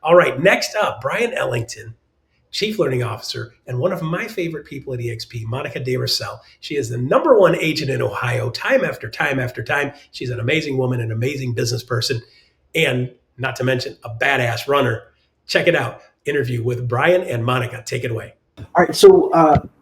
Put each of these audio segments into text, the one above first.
All right, next up, Brian Ellington, Chief Learning Officer, and one of my favorite people at EXP, Monika Deroussel. She is the number one agent in Ohio, time after time after time. She's an amazing woman, an amazing business person, and not to mention a badass runner. Check it out. Interview with Brian and Monika. Take it away. All right, so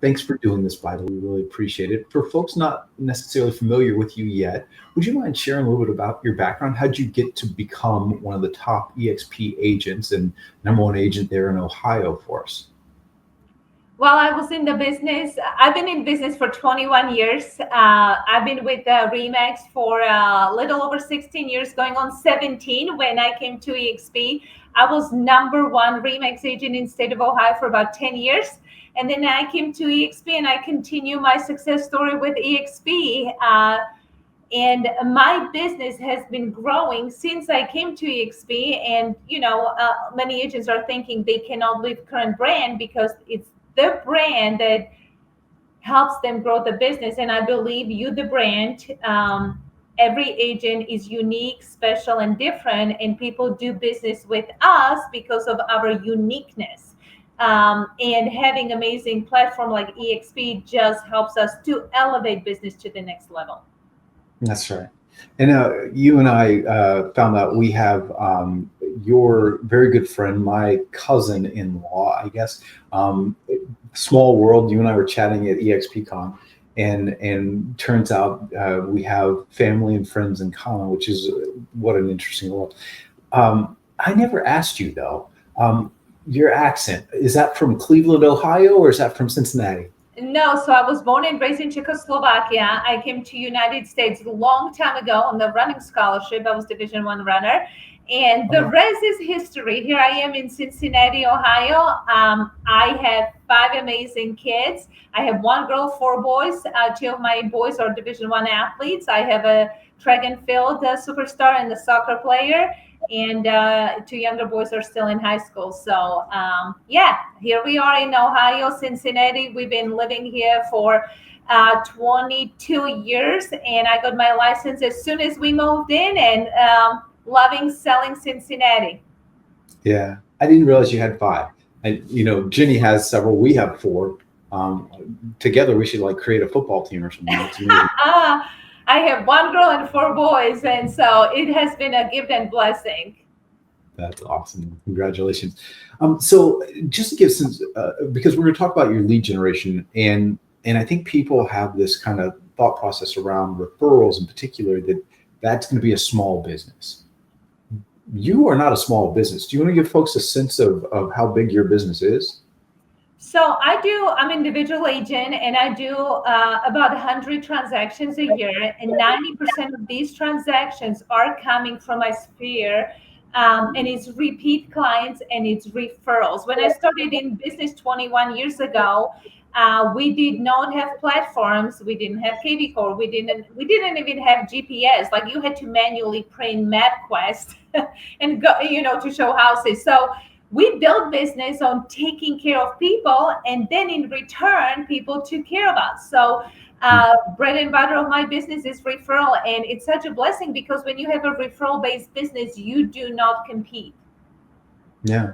thanks for doing this, by the way. We really appreciate it. For folks not necessarily familiar with you yet, would you mind sharing a little bit about your background? How'd you get to become one of the top EXP agents and number one agent there in Ohio for us? Well, I was in the business. I've been in business for 21 years. I've been with Remax for a little over 16 years, going on 17 when I came to EXP. I was number one Remax agent in state of Ohio for about 10 years. And then I came to EXP and I continue my success story with EXP. And my business has been growing since I came to EXP. And, many agents are thinking they cannot leave current brand because it's the brand that helps them grow the business. And I believe you, the brand, every agent is unique, special, and different. And people do business with us because of our uniqueness. And having amazing platform like EXP just helps us to elevate business to the next level. That's right. And you and I found out we have your very good friend, my cousin-in-law, I guess. Small world. You and I were chatting at EXPCon, and turns out we have family and friends in common, which is what an interesting world. I never asked you though. Your accent, is that from Cleveland, Ohio, or is that from Cincinnati? No, so I was born and raised in Czechoslovakia. I came to United States a long time ago on the running scholarship. I was Division I runner. And the rest is history. Here I am in Cincinnati, Ohio. I have 5 amazing kids. I have 1 girl, 4 boys. 2 of my boys are Division I athletes. I have a track and field superstar and a soccer player. And 2 younger boys are still in high school. So, here we are in Ohio, Cincinnati. We've been living here for 22 years. And I got my license as soon as we moved in, and loving selling Cincinnati. Yeah, I didn't realize you had 5. And, Ginny has several. We have 4. Together, we should create a football team or something. I have 1 girl and 4 boys, and so it has been a gift and blessing. That's awesome. Congratulations. So just to give sense, because we're going to talk about your lead generation, and I think people have this kind of thought process around referrals in particular, that's going to be a small business. You are not a small business. Do you want to give folks a sense of how big your business is? So I'm an individual agent, and I do about 100 transactions a year, and 90% of these transactions are coming from my sphere, and it's repeat clients and it's referrals. When I started in business 21 years ago, we did not have platforms. We didn't have KV Core. We didn't even have GPS. You had to manually print MapQuest and go, to show houses. So we built business on taking care of people, and then in return, people took care of us. So bread and butter of my business is referral, and it's such a blessing because when you have a referral-based business, you do not compete. Yeah.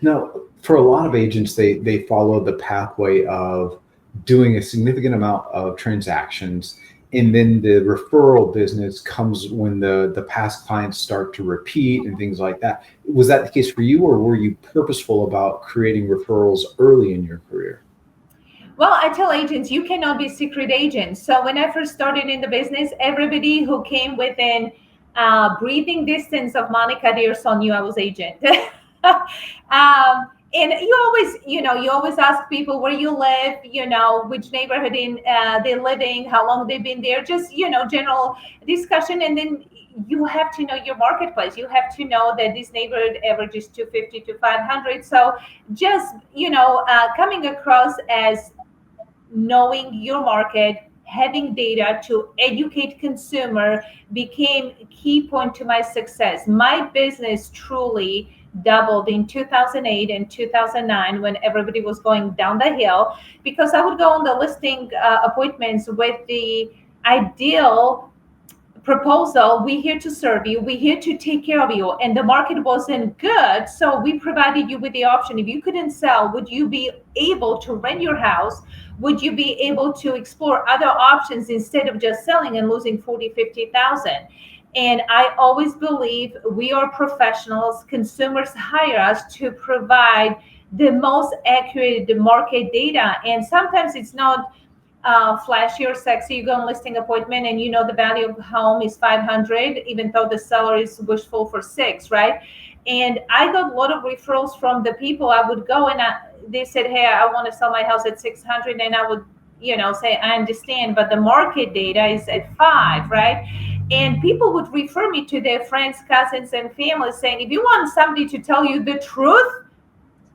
Now, for a lot of agents, they follow the pathway of doing a significant amount of transactions, and then the referral business comes when the past clients start to repeat and things like that. Was that the case for you, or were you purposeful about creating referrals early in your career? Well, I tell agents, you cannot be secret agents. So when I first started in the business, everybody who came within breathing distance of Monika Deroussel knew I was agent. And you always ask people where you live, which neighborhood they're living, how long they've been there, just, general discussion. And then you have to know your marketplace. You have to know that this neighborhood averages 250 to 500. So just, coming across as knowing your market, having data to educate consumer became a key point to my success. My business truly doubled in 2008 and 2009 when everybody was going down the hill, because I would go on the listing appointments with the ideal proposal. We're here to serve you. We're here to take care of you. And the market wasn't good. So we provided you with the option. If you couldn't sell, would you be able to rent your house? Would you be able to explore other options instead of just selling and losing 40, 50,000? And I always believe we are professionals. Consumers hire us to provide the most accurate market data. And sometimes it's not flashy or sexy. You go on listing appointment and you know the value of the home is 500, even though the seller is wishful for 6, right? And I got a lot of referrals from the people. I would go and they said, hey, I want to sell my house at 600. And I would, say, I understand, but the market data is at 5, right? And people would refer me to their friends, cousins, and family saying, if you want somebody to tell you the truth,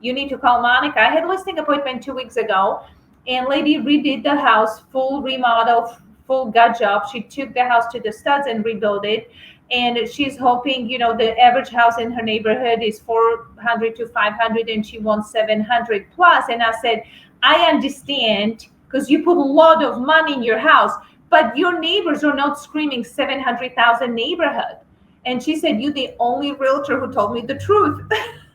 you need to call Monika. I had a listing appointment 2 weeks ago, and lady redid the house, full remodel, full gut job. She took the house to the studs and rebuilt it. And she's hoping, the average house in her neighborhood is 400 to 500, and she wants 700 plus. And I said, I understand, because you put a lot of money in your house, but your neighbors are not screaming 700,000 neighborhood. And she said, you're the only realtor who told me the truth.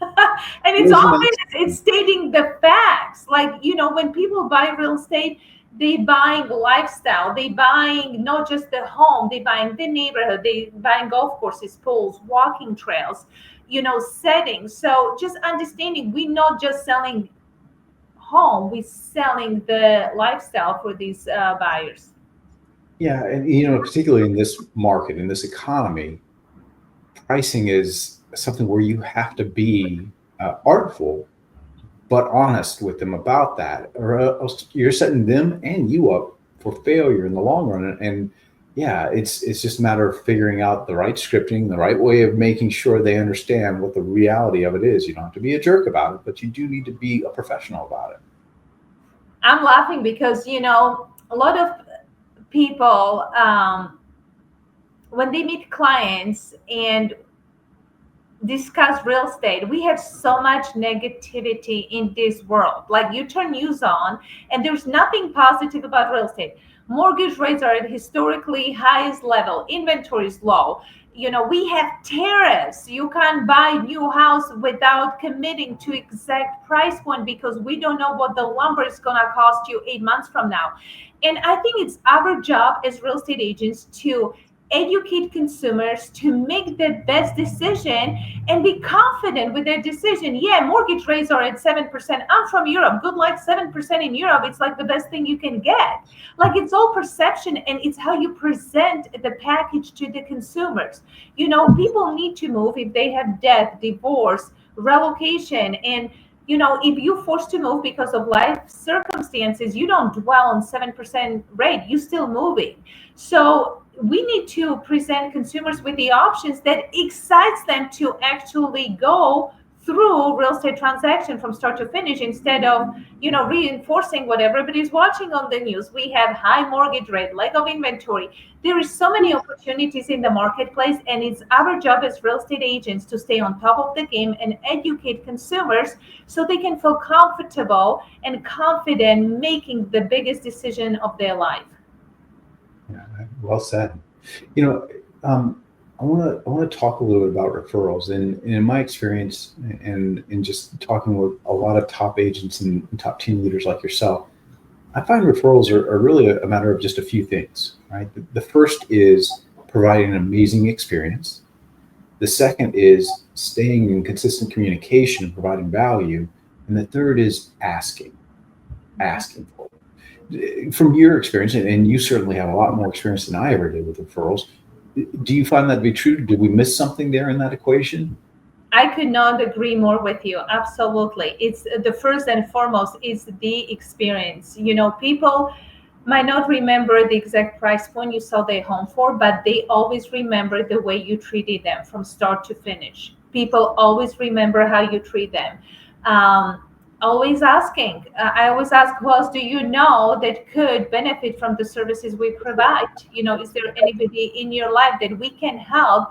And it's obvious, it's stating the facts. Like, when people buy real estate, they buying lifestyle, they buying not just the home, they buying the neighborhood, they buying golf courses, pools, walking trails, settings. So just understanding, we're not just selling home, we're selling the lifestyle for these buyers. Yeah, and particularly in this market, in this economy, pricing is something where you have to be artful, but honest with them about that, or else you're setting them and you up for failure in the long run. And yeah, it's just a matter of figuring out the right scripting, the right way of making sure they understand what the reality of it is. You don't have to be a jerk about it, but you do need to be a professional about it. I'm laughing because, a lot of people, when they meet clients and discuss real estate, we have so much negativity in this world. Like, you turn news on and there's nothing positive about real estate. Mortgage rates are at historically highest level, inventory is low, we have tariffs, you can't buy new house without committing to exact price point because we don't know what the lumber is going to cost you 8 months from now. And I think it's our job as real estate agents to educate consumers to make the best decision and be confident with their decision. Yeah, mortgage rates are at 7%. I'm from Europe. Good luck. 7% in Europe, it's like the best thing you can get. Like, it's all perception, and it's how you present the package to the consumers. People need to move if they have death, divorce, relocation, and if you're forced to move because of life circumstances, you don't dwell on 7% rate, you're still moving. So we need to present consumers with the options that excites them to actually go through real estate transaction from start to finish, instead of reinforcing what everybody's watching on the news. We have high mortgage rate, lack of inventory. There is so many opportunities in the marketplace, and it's our job as real estate agents to stay on top of the game and educate consumers so they can feel comfortable and confident making the biggest decision of their life. Yeah, well said. I want to talk a little bit about referrals, and in my experience, and in just talking with a lot of top agents and top team leaders like yourself, I find referrals are really a matter of just a few things, right? The first is providing an amazing experience. The second is staying in consistent communication and providing value, and the third is asking for it. From your experience, and you certainly have a lot more experience than I ever did with referrals, do you find that to be true? Did we miss something there in that equation? I could not agree more with you. Absolutely. It's the first and foremost is the experience. People might not remember the exact price point you sold their home for, but they always remember the way you treated them from start to finish. People always remember how you treat them. Always asking. I always ask, who else do you know that could benefit from the services we provide? Is there anybody in your life that we can help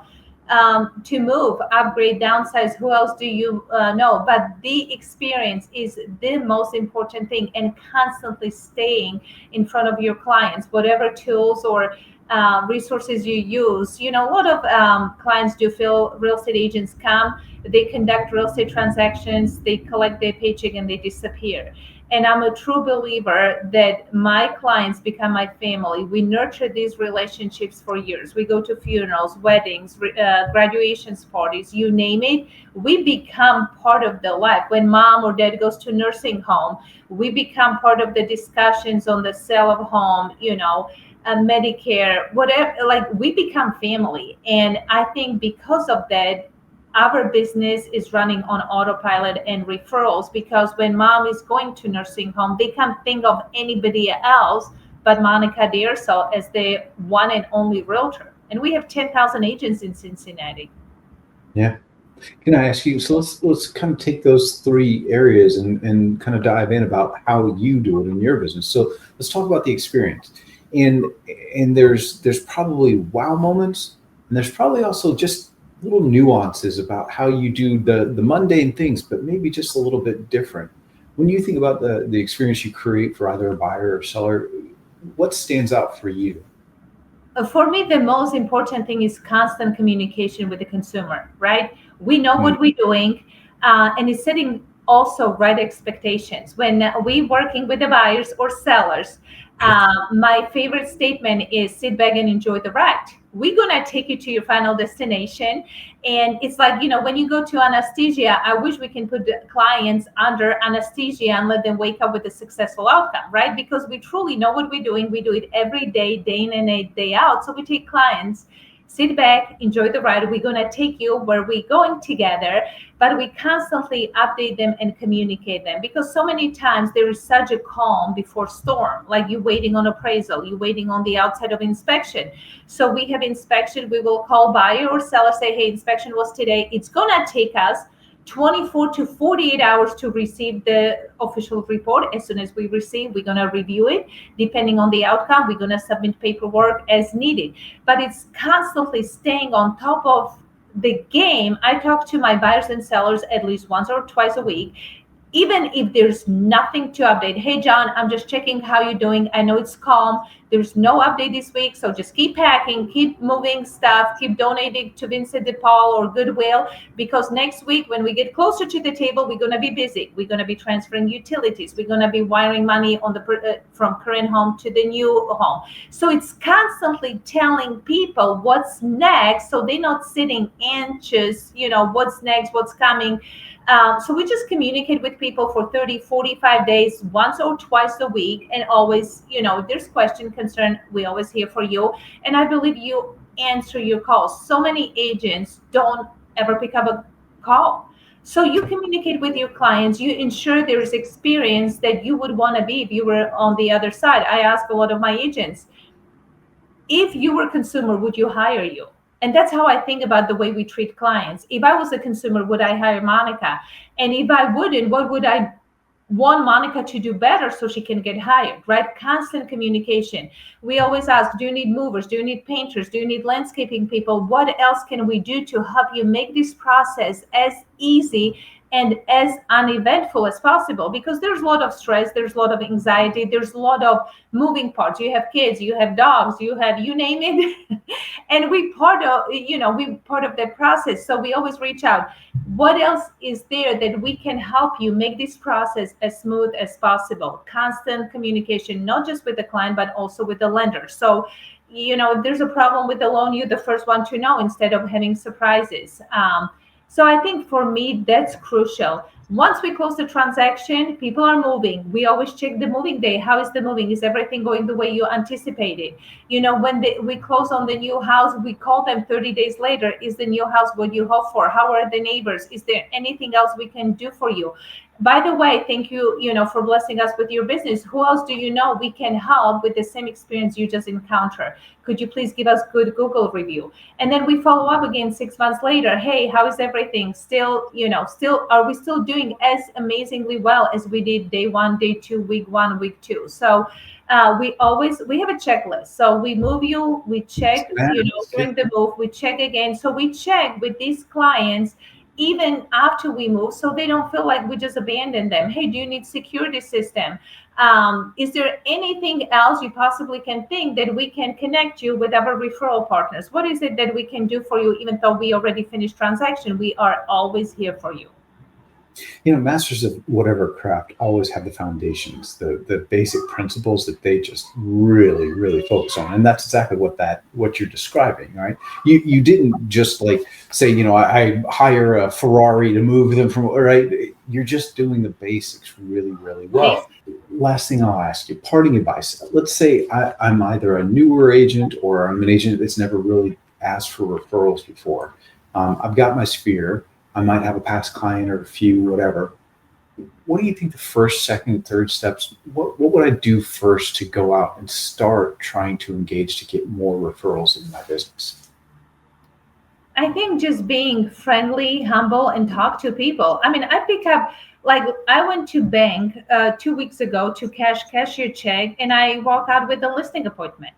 to move, upgrade, downsize? Who else do you know? But the experience is the most important thing, and constantly staying in front of your clients, whatever tools or resources you use. A lot of clients do feel real estate agents come, they conduct real estate transactions, they collect their paycheck, and they disappear. And I'm a true believer that my clients become my family. We nurture these relationships for years. We go to funerals, weddings, graduations parties, you name it. We become part of the life. When mom or dad goes to nursing home, we become part of the discussions on the sale of home, Medicare, whatever. Like, we become family. And I think because of that, our business is running on autopilot and referrals, because when mom is going to nursing home, they can't think of anybody else but Monika Deroussel as the one and only realtor. And we have 10,000 agents in Cincinnati. Yeah. Can I ask you? So let's kind of take those three areas and kind of dive in about how you do it in your business. So let's talk about the experience. And there's probably wow moments, and there's probably also just little nuances about how you do the mundane things, but maybe just a little bit different. When you think about the experience you create for either a buyer or seller, what stands out for you? For me, the most important thing is constant communication with the consumer, right? We know Mm. what we're doing, and it's setting also right expectations. When we working with the buyers or sellers, my favorite statement is sit back and enjoy the ride. We're gonna take you to your final destination. And it's like, when you go to anesthesia, I wish we can put the clients under anesthesia and let them wake up with a successful outcome, right? Because we truly know what we're doing. We do it every day, day in and day out. So we take clients, sit back, enjoy the ride. We're going to take you where we're going together, but we constantly update them and communicate them, because so many times there is such a calm before storm, like you waiting on appraisal, you waiting on the outside of inspection. So we have inspection, we will call buyer or seller, say, hey, inspection was today. It's going to take us 24 to 48 hours to receive the official report. As soon as we receive, we're going to review it. Depending on the outcome, we're going to submit paperwork as needed. But it's constantly staying on top of the game. I talk to my buyers and sellers at least once or twice a week, even if there's nothing to update. Hey, John, I'm just checking how you're doing. I know it's calm. There's no update this week, so just keep packing, keep moving stuff, keep donating to Vincent de Paul or Goodwill, because next week when we get closer to the table, we're going to be busy. We're going to be transferring utilities. We're going to be wiring money on the from current home to the new home. So it's constantly telling people what's next, so they're not sitting anxious, what's next, what's coming. So we just communicate with people for 30, 45 days, once or twice a week. And always, if there's question, concern, we always here for you. And I believe you answer your calls. So many agents don't ever pick up a call. So you communicate with your clients, you ensure there is experience that you would want to be if you were on the other side. I ask a lot of my agents, if you were a consumer, would you hire you? And that's how I think about the way we treat clients. If I was a consumer, would I hire Monika? And if I wouldn't, what would I want Monika to do better so she can get hired, right? Constant communication. We always ask, do you need movers? Do you need painters? Do you need landscaping people? What else can we do to help you make this process as easy and as uneventful as possible? Because there's a lot of stress, there's a lot of anxiety, there's a lot of moving parts. You have kids, you have dogs, you have, you name it. And we part of that process. So we always reach out. What else is there that we can help you make this process as smooth as possible? Constant communication, not just with the client, but also with the lender. So, if there's a problem with the loan, you're the first one to know instead of having surprises. So I think for me, that's crucial. Once we close the transaction, people are moving. We always check the moving day. How is the moving? Is everything going the way you anticipated? When we close on the new house, we call them 30 days later. Is the new house what you hope for? How are the neighbors? Is there anything else we can do for you? By the way, thank you, for blessing us with your business. Who else do you know we can help with the same experience you just encountered? Could you please give us good Google review? And then we follow up again 6 months later. Hey, how is everything? Still, are we still doing as amazingly well as we did day one, day two, week one, week two? So we have a checklist. So we move you, we check, during the move, we check again. So we check with these clients even after we move, so they don't feel like we just abandoned them. Hey, do you need security system? Is there anything else you possibly can think that we can connect you with our referral partners? What is it that we can do for you? Even though we already finished transaction, we are always here for you. Masters of whatever craft always have the foundations, the basic principles that they just really, really focus on. And that's exactly what you're describing, right? You didn't just like say, I hire a Ferrari to move them from, right? You're just doing the basics really, really well. Last thing I'll ask you, parting advice. Let's say I'm either a newer agent or I'm an agent that's never really asked for referrals before. I've got my sphere. I might have a past client or a few, whatever. What do you think the first, second, third steps? What would I do first to go out and start trying to engage to get more referrals in my business? I think just being friendly, humble, and talk to people. I mean, I pick up, like, I went to bank 2 weeks ago to cash your check, and I walk out with a listing appointment.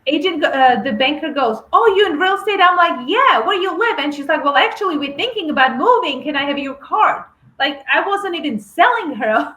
The banker goes, "Oh, you in real estate?" I'm like, "Yeah, where you live?" And she's like, "Well, actually, we're thinking about moving. Can I have your card?" Like, I wasn't even selling her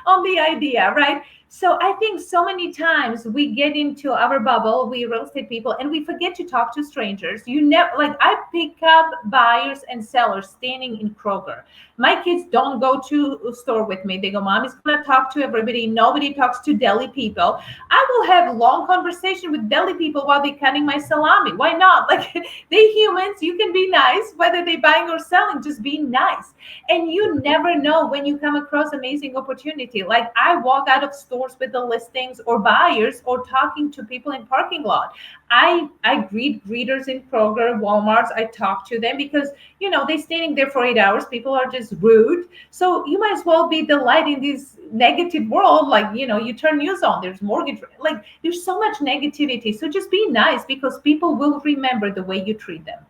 on the idea, right? So I think so many times we get into our bubble, we real estate people, and we forget to talk to strangers. You never, like, I pick up buyers and sellers standing in Kroger. My kids don't go to a store with me. They go, "Mommy's gonna talk to everybody." Nobody talks to deli people. I will have long conversation with deli people while they're cutting my salami. Why not? Like, they humans, you can be nice, whether they're buying or selling, just be nice. And you never know when you come across amazing opportunity. Like, I walk out of stores with the listings or buyers or talking to people in parking lot. I greet greeters in Kroger, Walmarts. I talk to them because, they're standing there for 8 hours. People are just rude. So you might as well be the light in this negative world. Like, you turn news on, there's mortgage, like, there's so much negativity. So just be nice, because people will remember the way you treat them.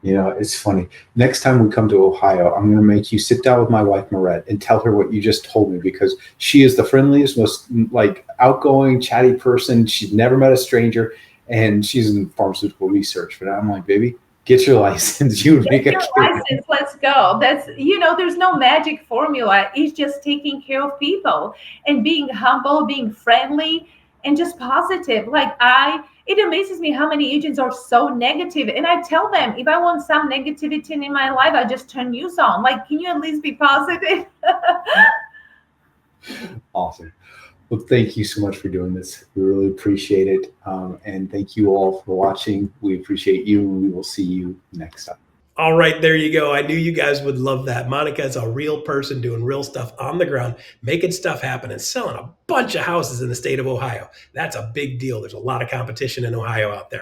It's funny. Next time we come to Ohio, I'm going to make you sit down with my wife, Marette, and tell her what you just told me, because she is the friendliest, most like outgoing, chatty person. She's never met a stranger, and she's in pharmaceutical research. But I'm like, baby, get your license. You would make a license. Let's go. That's, there's no magic formula. It's just taking care of people and being humble, being friendly, and just positive. Like, it amazes me how many agents are so negative. And I tell them, if I want some negativity in my life, I just turn news on. Like, can you at least be positive? Awesome. Well, thank you so much for doing this. We really appreciate it. And thank you all for watching. We appreciate you, and we will see you next time. All right, there you go. I knew you guys would love that. Monika is a real person doing real stuff on the ground, making stuff happen, and selling a bunch of houses in the state of Ohio. That's a big deal. There's a lot of competition in Ohio out there.